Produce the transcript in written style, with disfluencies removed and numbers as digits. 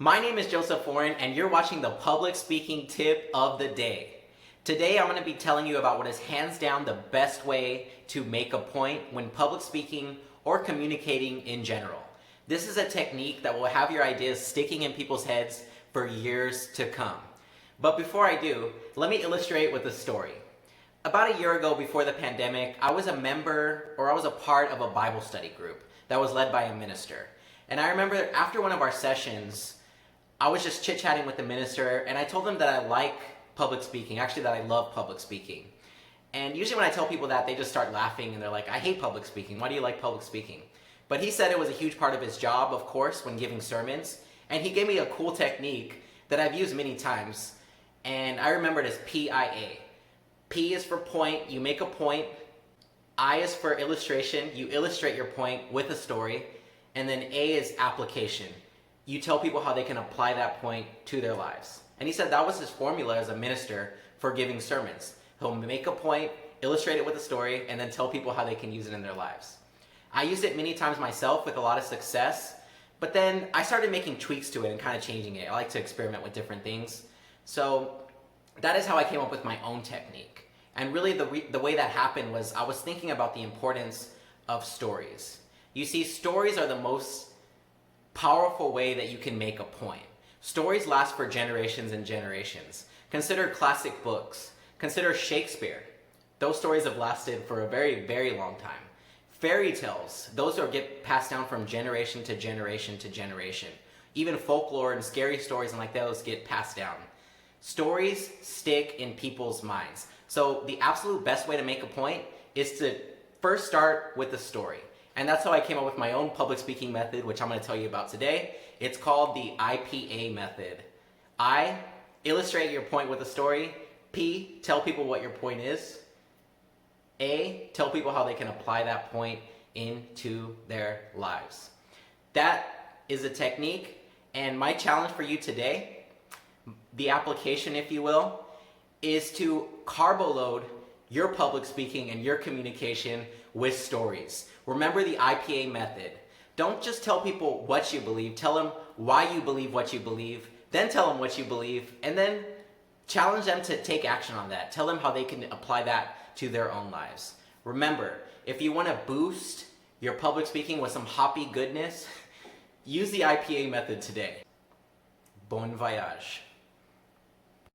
My name is Joseph Warren, and you're watching the public speaking tip of the day. Today, I'm going to be telling you about what is hands down the best way to make a point when public speaking or communicating in general. This is a technique that will have your ideas sticking in people's heads for years to come. But before I do, let me illustrate with a story. About a year ago, before the pandemic, I was a part of a Bible study group that was led by a minister. And I remember after one of our sessions, I was just chit-chatting with the minister, and I told him that I like public speaking, actually that I love public speaking. And usually when I tell people that, they just start laughing and they're like, I hate public speaking. Why do you like public speaking? But he said it was a huge part of his job, of course, when giving sermons. And he gave me a cool technique that I've used many times. And I remember it as P.I.A. P is for point, you make a point. I is for illustration, you illustrate your point with a story. And then A is application. You tell people how they can apply that point to their lives. And he said that was his formula as a minister for giving sermons. He'll make a point, illustrate it with a story, and then tell people how they can use it in their lives. I used it many times myself with a lot of success, but then I started making tweaks to it and kind of changing it. I like to experiment with different things. So that is how I came up with my own technique. And really the way that happened was I was thinking about the importance of stories. You see, stories are the most powerful way that you can make a point. Stories last for generations and generations. Consider classic books. Consider Shakespeare. Those stories have lasted for a very, very long time. Fairy tales, those get passed down from generation to generation to generation. Even folklore and scary stories and like those get passed down. Stories stick in people's minds. So the absolute best way to make a point is to first start with a story. And that's how I came up with my own public speaking method, which I'm going to tell you about today. It's called the I.P.A method. I, illustrate your point with a story. P, tell people what your point is. A, tell people how they can apply that point into their lives. That is a technique, and my challenge for you today, the application if you will, is to carbo load your public speaking and your communication with stories. Remember the I.P.A method. Don't just tell people what you believe, tell them why you believe what you believe, then tell them what you believe, and then challenge them to take action on that. Tell them how they can apply that to their own lives. Remember, if you want to boost your public speaking with some hoppy goodness, use the I.P.A method today. Bon voyage.